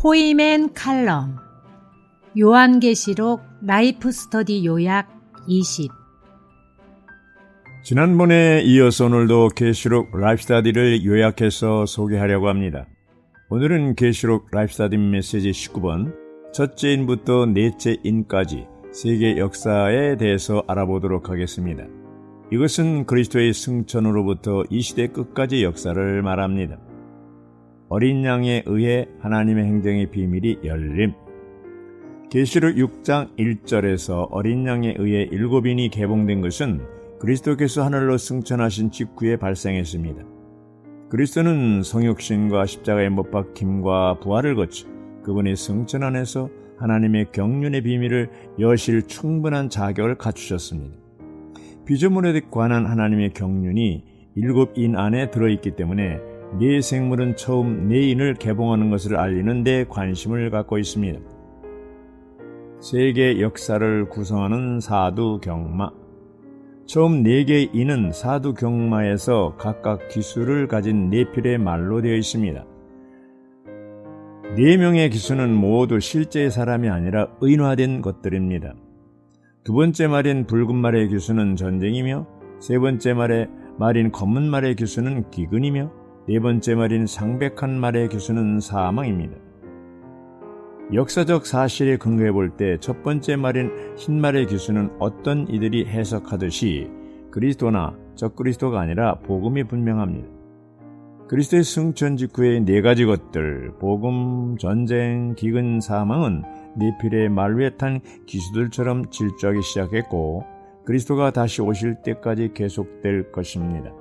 포이맨 칼럼 요한계시록 라이프 스터디 요약 20. 지난번에 이어서 오늘도 계시록 라이프 스터디를 요약해서 소개하려고 합니다. 오늘은 계시록 라이프 스터디 메시지 19번 첫째 인부터 넷째 인까지 세계 역사에 대해서 알아보도록 하겠습니다. 이것은 그리스도의 승천으로부터 이 시대 끝까지 역사를 말합니다. 어린 양에 의해 하나님의 행정의 비밀이 열림. 계시록 6장 1절에서 어린 양에 의해 7인이 개봉된 것은 그리스도께서 하늘로 승천하신 직후에 발생했습니다. 그리스도는 성육신과 십자가에 못 박힘과 부활을 거쳐 그분의 승천 안에서 하나님의 경륜의 비밀을 여실 충분한 자격을 갖추셨습니다. 피조물에 관한 하나님의 경륜이 7인 안에 들어있기 때문에 네 생물은 처음 네 인을 개봉하는 것을 알리는 데 관심을 갖고 있습니다. 세계 역사를 구성하는 사두경마. 처음 4개의 인은 사두경마에서 각각 기수를 가진 네필의 말로 되어 있습니다. 4명의 기수는 모두 실제의 사람이 아니라 의인화된 것들입니다. 두 번째 말인 붉은 말의 기수는 전쟁이며, 세 번째 말인 검은 말의 기수는 기근이며, 네 번째 말인 상백한 말의 기수는 사망입니다. 역사적 사실에 근거해 볼 때 첫 번째 말인 흰 말의 기수는 어떤 이들이 해석하듯이 그리스도나 적그리스도가 아니라 복음이 분명합니다. 그리스도의 승천 직후의 4가지 것들, 복음, 전쟁, 기근, 사망은 네필의 말 위에 탄 기수들처럼 질주하기 시작했고 그리스도가 다시 오실 때까지 계속될 것입니다.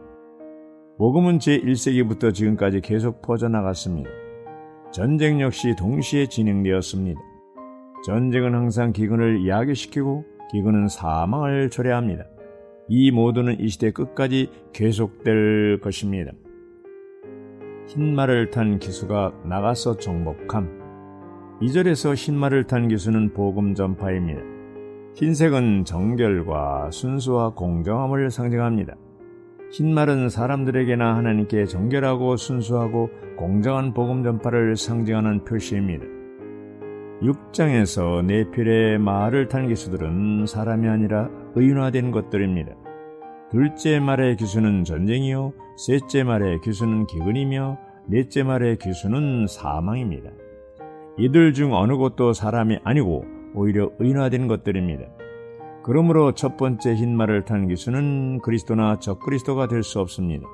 복음은 제1세기부터 지금까지 계속 퍼져나갔습니다. 전쟁 역시 동시에 진행되었습니다. 전쟁은 항상 기근을 야기시키고 기근은 사망을 초래합니다. 이 모두는 이 시대 끝까지 계속될 것입니다. 흰 말을 탄 기수가 나가서 정복함. 2절에서 흰 말을 탄 기수는 복음 전파입니다. 흰색은 정결과 순수와 공정함을 상징합니다. 흰 말은 사람들에게나 하나님께 정결하고 순수하고 공정한 복음 전파를 상징하는 표시입니다. 6장에서 네필의 말을 탄 기수들은 사람이 아니라 의인화된 것들입니다. 둘째 말의 기수는 전쟁이요, 셋째 말의 기수는 기근이며, 넷째 말의 기수는 사망입니다. 이들 중 어느 것도 사람이 아니고 오히려 의인화된 것들입니다. 그러므로 첫 번째 흰 말을 탄 기수는 그리스도나 적그리스도가 될 수 없습니다.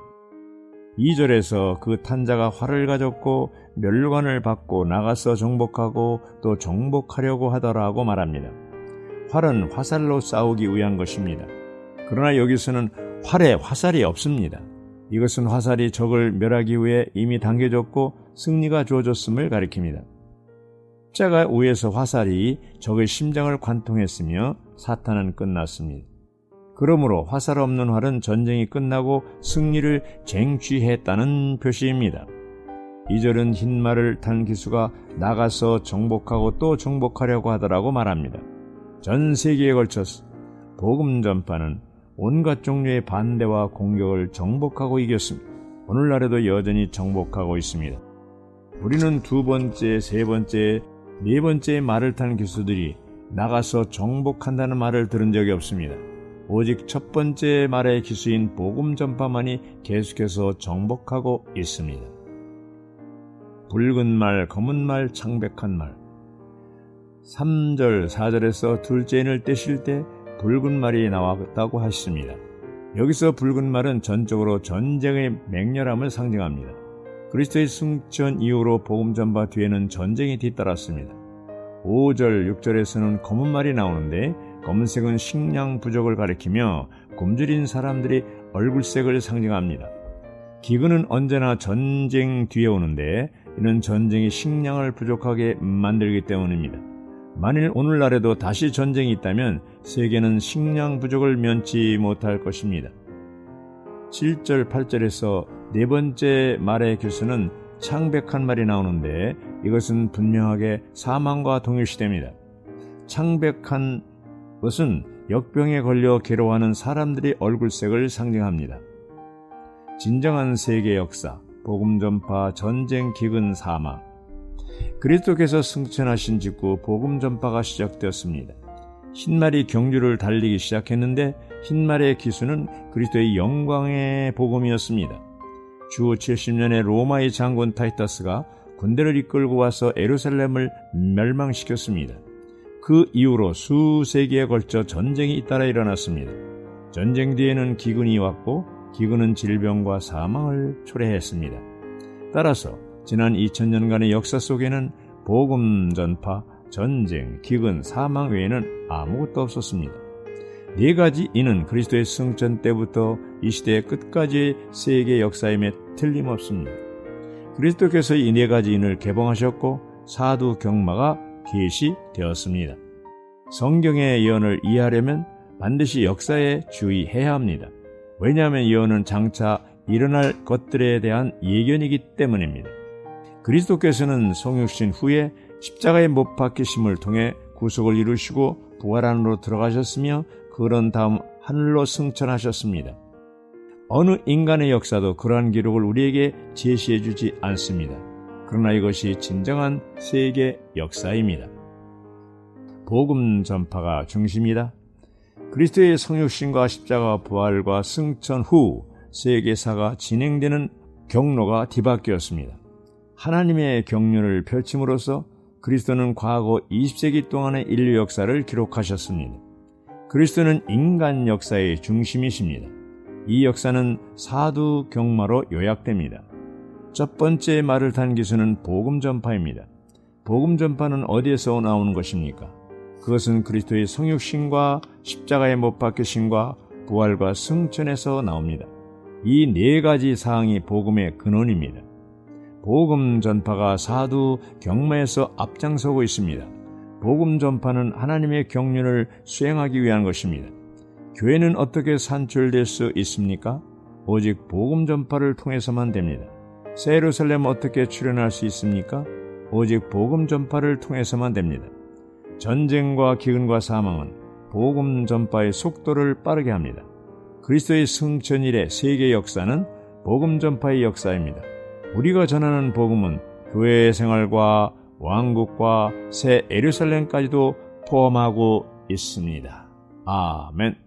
2절에서 그 탄 자가 활을 가졌고 멸관을 받고 나가서 정복하고 또 정복하려고 하더라고 말합니다. 활은 화살로 싸우기 위한 것입니다. 그러나 여기서는 활에 화살이 없습니다. 이것은 화살이 적을 멸하기 위해 이미 당겨졌고 승리가 주어졌음을 가리킵니다. 십자가 위에서 화살이 적의 심장을 관통했으며 사탄은 끝났습니다. 그러므로 화살 없는 활은 전쟁이 끝나고 승리를 쟁취했다는 표시입니다. 2절은 흰 말을 탄 기수가 나가서 정복하고 또 정복하려고 하더라고 말합니다. 전 세계에 걸쳐서 복음 전파는 온갖 종류의 반대와 공격을 정복하고 이겼습니다. 오늘날에도 여전히 정복하고 있습니다. 우리는 두 번째, 세 번째, 네 번째 말을 탄 기수들이 나가서 정복한다는 말을 들은 적이 없습니다. 오직 첫 번째 말의 기수인 복음 전파만이 계속해서 정복하고 있습니다. 붉은 말, 검은 말, 창백한 말. 3절, 4절에서 둘째 인을 떼실 때 붉은 말이 나왔다고 하십니다. 여기서 붉은 말은 전적으로 전쟁의 맹렬함을 상징합니다. 그리스도의 승천 이후로 복음 전파 뒤에는 전쟁이 뒤따랐습니다. 5절, 6절에서는 검은 말이 나오는데 검은색은 식량 부족을 가리키며 굶주린 사람들이 얼굴색을 상징합니다. 기근은 언제나 전쟁 뒤에 오는데 이는 전쟁이 식량을 부족하게 만들기 때문입니다. 만일 오늘날에도 다시 전쟁이 있다면 세계는 식량 부족을 면치 못할 것입니다. 7절, 8절에서 네 번째 말의 기수는 창백한 말이 나오는데 이것은 분명하게 사망과 동일시됩니다. 창백한 것은 역병에 걸려 괴로워하는 사람들의 얼굴색을 상징합니다. 진정한 세계 역사, 복음 전파, 전쟁, 기근, 사망. 그리스도께서 승천하신 직후 복음 전파가 시작되었습니다. 흰말이 경주를 달리기 시작했는데 흰말의 기수는 그리스도의 영광의 복음이었습니다. 주 70년에 로마의 장군 타이터스가 군대를 이끌고 와서 예루살렘을 멸망시켰습니다. 그 이후로 수세기에 걸쳐 전쟁이 잇따라 일어났습니다. 전쟁 뒤에는 기근이 왔고 기근은 질병과 사망을 초래했습니다. 따라서 지난 2000년간의 역사 속에는 복음 전파, 전쟁, 기근, 사망 외에는 아무것도 없었습니다. 네 가지 이는 그리스도의 승천 때부터 이 시대의 끝까지의 세계 역사임에 틀림없습니다. 그리스도께서 이 네 가지 인을 개봉하셨고 사두 경마가 계시되었습니다. 성경의 예언을 이해하려면 반드시 역사에 주의해야 합니다. 왜냐하면 예언은 장차 일어날 것들에 대한 예견이기 때문입니다. 그리스도께서는 성육신 후에 십자가에 못 박히심을 통해 구속을 이루시고 부활 안으로 들어가셨으며 그런 다음 하늘로 승천하셨습니다. 어느 인간의 역사도 그러한 기록을 우리에게 제시해 주지 않습니다. 그러나 이것이 진정한 세계 역사입니다. 복음 전파가 중심이다. 그리스도의 성육신과 십자가 부활과 승천 후 세계사가 진행되는 경로가 뒤바뀌었습니다. 하나님의 경륜을 펼침으로써 그리스도는 과거 20세기 동안의 인류 역사를 기록하셨습니다. 그리스도는 인간 역사의 중심이십니다. 이 역사는 사두 경마로 요약됩니다. 첫 번째 말을 탄 기수는 복음 전파입니다. 복음 전파는 어디에서 나오는 것입니까? 그것은 그리스도의 성육신과 십자가에 못 박히심과 부활과 승천에서 나옵니다. 이 네 가지 사항이 복음의 근원입니다. 복음 전파가 사두 경마에서 앞장서고 있습니다. 복음 전파는 하나님의 경륜을 수행하기 위한 것입니다. 교회는 어떻게 산출될 수 있습니까? 오직 복음 전파를 통해서만 됩니다. 새 예루살렘 어떻게 출현할 수 있습니까? 오직 복음 전파를 통해서만 됩니다. 전쟁과 기근과 사망은 복음 전파의 속도를 빠르게 합니다. 그리스도의 승천 이래 세계 역사는 복음 전파의 역사입니다. 우리가 전하는 복음은 교회 생활과 왕국과 새 예루살렘까지도 포함하고 있습니다. 아멘.